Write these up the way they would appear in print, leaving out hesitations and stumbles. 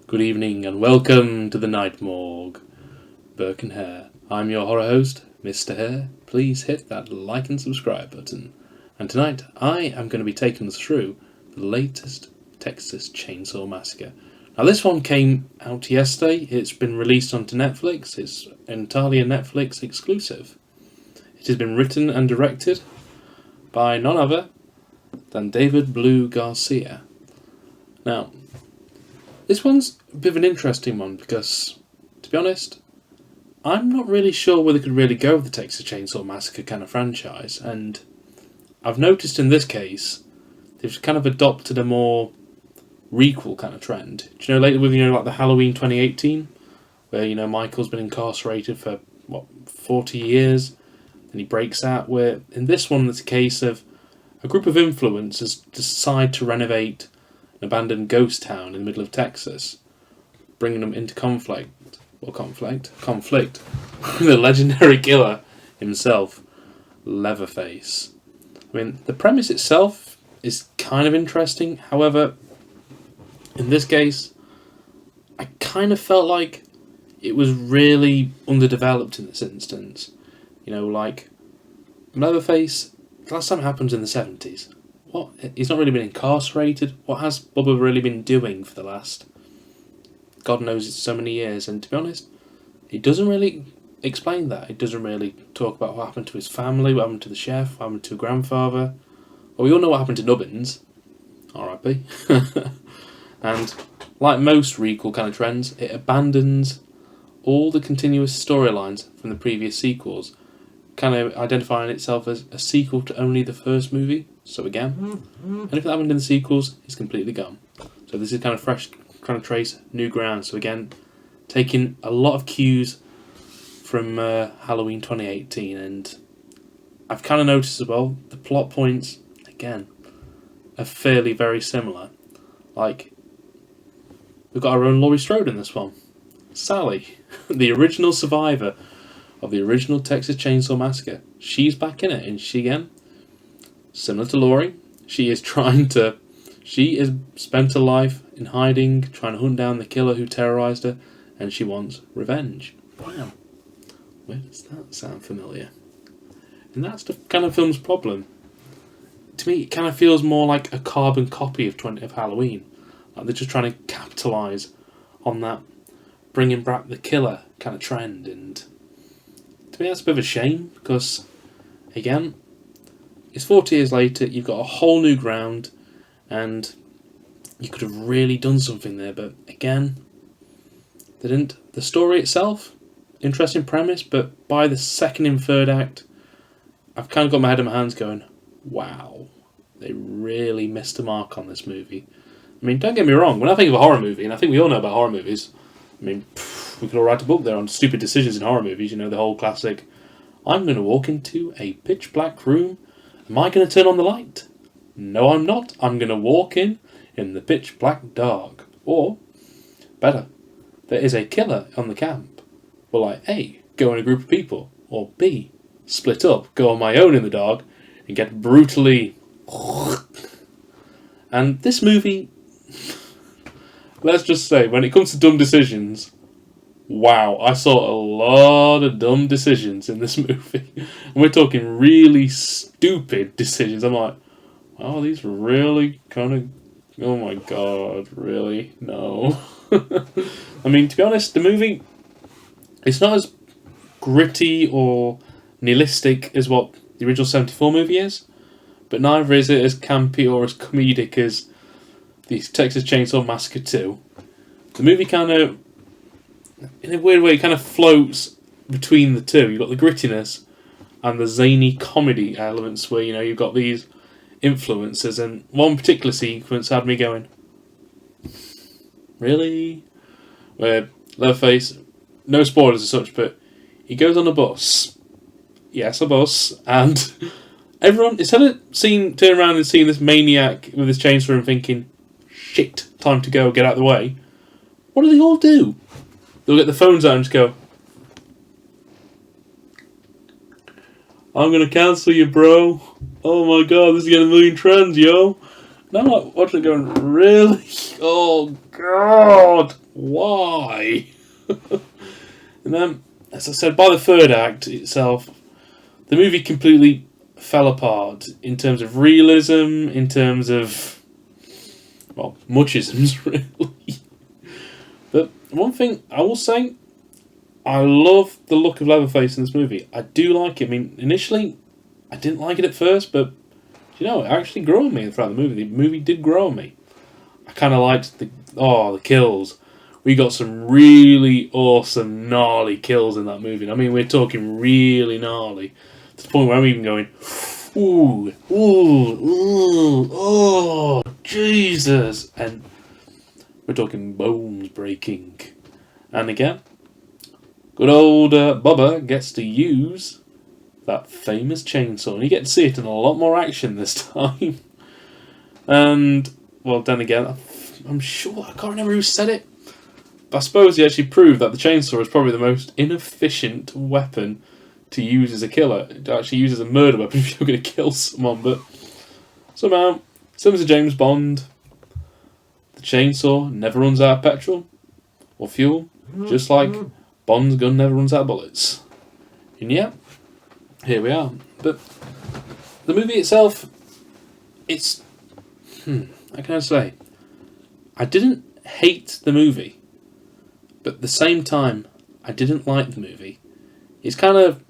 Good evening and welcome to the Nightmorgue, Burke and Hare. I'm your horror host, Mr. Hare. Please hit that like and subscribe button. And tonight I am going to be taking us through the latest Texas Chainsaw Massacre. Now this one came out yesterday. It's been released onto Netflix. It's entirely a Netflix exclusive. It has been written and directed by none other than David Blue Garcia. Now, this one's a bit of an interesting one because, to be honest, I'm not really sure where they could really go with the Texas Chainsaw Massacre kind of franchise, and I've noticed in this case they've kind of adopted a more requel kind of trend. Do you know, lately with like the Halloween 2018, where Michael's been incarcerated for 40 years, and he breaks out. Where in this one it's a case of a group of influencers decide to renovate an abandoned ghost town in the middle of Texas, bringing them into conflict with the legendary killer himself, Leatherface. I mean, the premise itself is kind of interesting. However, in this case, I kind of felt like it was really underdeveloped in this instance. Like Leatherface, the last time it happened in the 70s. What? He's not really been incarcerated. What has Bubba really been doing for the last, God knows, it's so many years? And to be honest, it doesn't really explain that. It doesn't really talk about what happened to his family, what happened to the chef, what happened to a grandfather. Well, we all know what happened to Nubbins. R.I.P. And like most requel kind of trends, it abandons all the continuous storylines from the previous sequels, kind of identifying itself as a sequel to only the first movie. So again, anything that happened in the sequels is completely gone. So this is kind of fresh, trying to trace new ground. So again, taking a lot of cues from Halloween 2018, and I've kind of noticed as well, the plot points, again, are fairly very similar. Like, we've got our own Laurie Strode in this one. Sally, the original survivor of the original Texas Chainsaw Massacre. She's back in it, and she again, similar to Laurie, she has spent her life in hiding, trying to hunt down the killer who terrorized her, and she wants revenge. Wow. Where does that sound familiar? And that's the kind of film's problem. To me, it kind of feels more like a carbon copy of Halloween. Like they're just trying to capitalise on that, bringing back the killer kind of trend. And to me, that's a bit of a shame because, again, it's 40 years later, you've got a whole new ground, and you could have really done something there, but again, they didn't. The story itself, interesting premise, but by the second and third act, I've kind of got my head in my hands going, wow, they really missed the mark on this movie. I mean, don't get me wrong, when I think of a horror movie, and I think we all know about horror movies, I mean, we could all write a book there on stupid decisions in horror movies, the whole classic, I'm going to walk into a pitch black room. Am I going to turn on the light? No, I'm not. I'm going to walk in the pitch black dark. Or, better, there is a killer on the camp. Will I A, go in a group of people? Or B, split up, go on my own in the dark, and get brutally... And this movie, let's just say, when it comes to dumb decisions, wow, I saw a lot of dumb decisions in this movie. And we're talking really stupid decisions. I'm like, oh, these really kind of... Oh my god, really? No. I mean, to be honest, the movie, it's not as gritty or nihilistic as what the original 74 movie is, but neither is it as campy or as comedic as the Texas Chainsaw Massacre 2. The movie kind of, in a weird way, kind of floats between the two. You've got the grittiness and the zany comedy elements where, you've got these influences, and one particular sequence had me going, really? Where Leatherface, no spoilers as such, but he goes on a bus. Yes, a bus, and everyone, instead of turning around and seeing this maniac with his chainsaw and thinking, shit, time to go, get out of the way, what do they all do? They'll get the phones out and just go, I'm gonna cancel you, bro. Oh my god, this is getting a million trends, yo. And I'm like watching it going, really? Oh god, why? And then, as I said, by the third act itself, the movie completely fell apart in terms of realism, in terms of, well, muchisms, really. But one thing I will say, I love the look of Leatherface in this movie. I do like it. I mean, initially, I didn't like it at first, but, you know, it actually grew on me throughout the movie. The movie did grow on me. I kind of liked the kills. We got some really awesome, gnarly kills in that movie. I mean, we're talking really gnarly. To the point where I'm even going, ooh, oh, Jesus. And we're talking bones breaking. And again, good old Bubba gets to use that famous chainsaw. And you get to see it in a lot more action this time. And, well, then again, I'm sure, I can't remember who said it. But I suppose he actually proved that the chainsaw is probably the most inefficient weapon to use as a killer. To actually use as a murder weapon if you're going to kill someone. But somehow, similar to James Bond, the chainsaw never runs out of petrol or fuel, just like Bond's gun never runs out of bullets. And yeah, here we are. But the movie itself, it's... how can I say? I didn't hate the movie. But at the same time, I didn't like the movie. It's kind of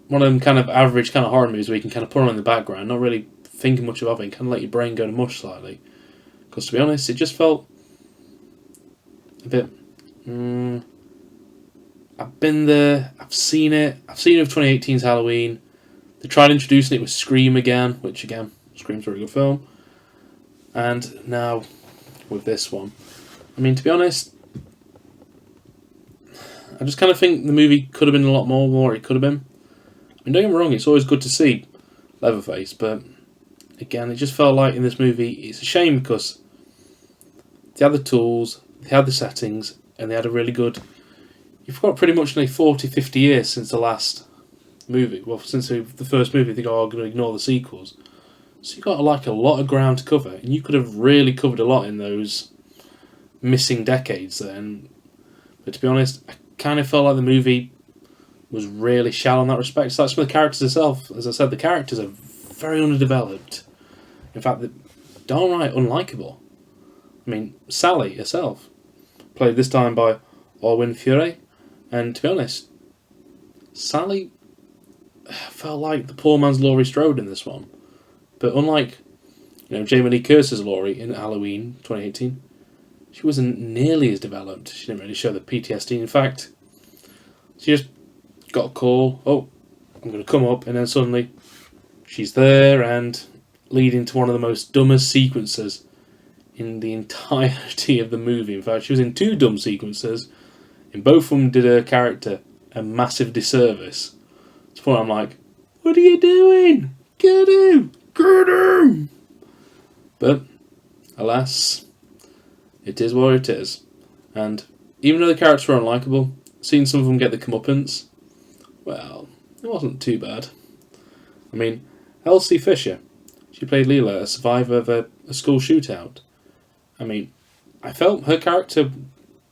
one of them kind of average kind of horror movies where you can kind of put on in the background, not really thinking much of it, and kind of let your brain go to mush slightly. Because to be honest, it just felt a bit... I've been there, I've seen it with 2018's Halloween. They tried introducing it with Scream again, which again, Scream's a very good film. And now, with this one. I mean, to be honest, I just kind of think the movie could have been a lot more it could have been. I mean, don't get me wrong, it's always good to see Leatherface, but again, it just felt like in this movie, it's a shame because they had the tools, they had the settings, and they had a really good... You've got pretty much nearly 40, 50 years since the last movie. Well, since the first movie, they go, I'm going to ignore the sequels. So you've got like a lot of ground to cover, and you could have really covered a lot in those missing decades then. But to be honest, I kind of felt like the movie was really shallow in that respect. So that's for the characters itself. As I said, the characters are very underdeveloped. In fact, they're downright unlikable. I mean, Sally herself, played this time by Orwin Fury, and to be honest, Sally felt like the poor man's Laurie Strode in this one. But unlike, Jamie Lee Curtis's Laurie in Halloween 2018, she wasn't nearly as developed. She didn't really show the PTSD. In fact, she just got a call, oh, I'm going to come up, and then suddenly she's there and leading to one of the most dumbest sequences in the entirety of the movie. In fact, she was in two dumb sequences. In both of them did her character a massive disservice. To the point I'm like, what are you doing? Get him! Get him! But, alas, it is what it is. And even though the characters were unlikable, seeing some of them get the comeuppance, well, it wasn't too bad. I mean, Elsie Fisher, she played Leela, a survivor of a school shootout. I mean, I felt her character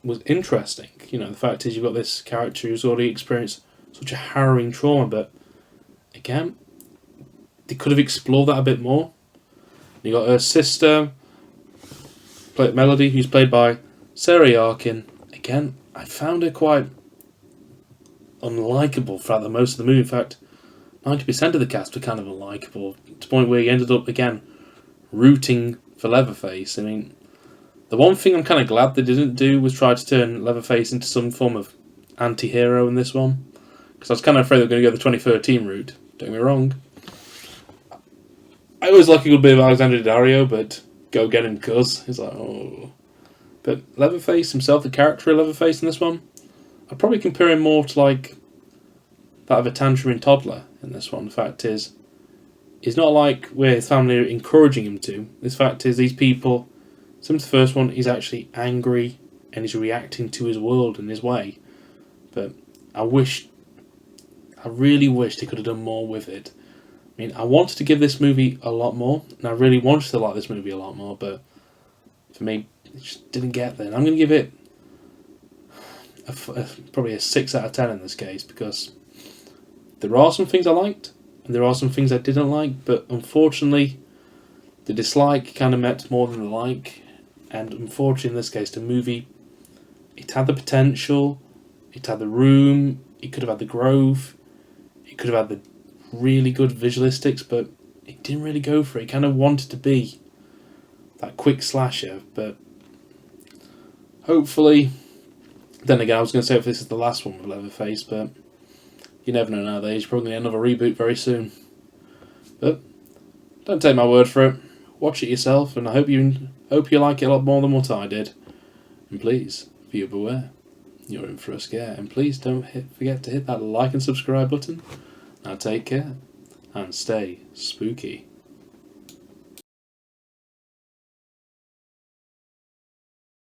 was interesting. The fact is you've got this character who's already experienced such a harrowing trauma, but again, they could have explored that a bit more. You got her sister, Melody, who's played by Sarah Yarkin. Again, I found her quite unlikable throughout the most of the movie. In fact, 90% of the cast were kind of unlikable, to the point where you ended up, again, rooting for Leatherface. I mean, the one thing I'm kind of glad they didn't do was try to turn Leatherface into some form of anti-hero in this one. Because I was kind of afraid they were going to go the 2013 route. Don't get me wrong. I always like a good bit of Alexander Daddario, but go get him cuz. He's like, oh. But Leatherface himself, the character of Leatherface in this one, I'd probably compare him more to like that of a tangerine toddler in this one. The fact is, it's not like where his family are encouraging him to. The fact is, these people, since the first one, he's actually angry and he's reacting to his world in his way. But I really wish they could have done more with it. I mean, I wanted to give this movie a lot more, and I really wanted to like this movie a lot more, but for me, it just didn't get there. And I'm going to give it probably a 6 out of 10 in this case, because there are some things I liked and there are some things I didn't like, but unfortunately the dislike kind of met more than the like, and unfortunately in this case the movie, it had the potential, it had the room, it could have had the growth, it could have had the really good visualistics, but it didn't really go for it. It kind of wanted to be that quick slasher, but hopefully, then again I was going to say if this is the last one with Leatherface, but you never know nowadays. You're probably going to get another reboot very soon. But don't take my word for it. Watch it yourself, and I hope you like it a lot more than what I did. And please, viewer beware, you're in for a scare. And please don't forget to hit that like and subscribe button. Now take care, and stay spooky.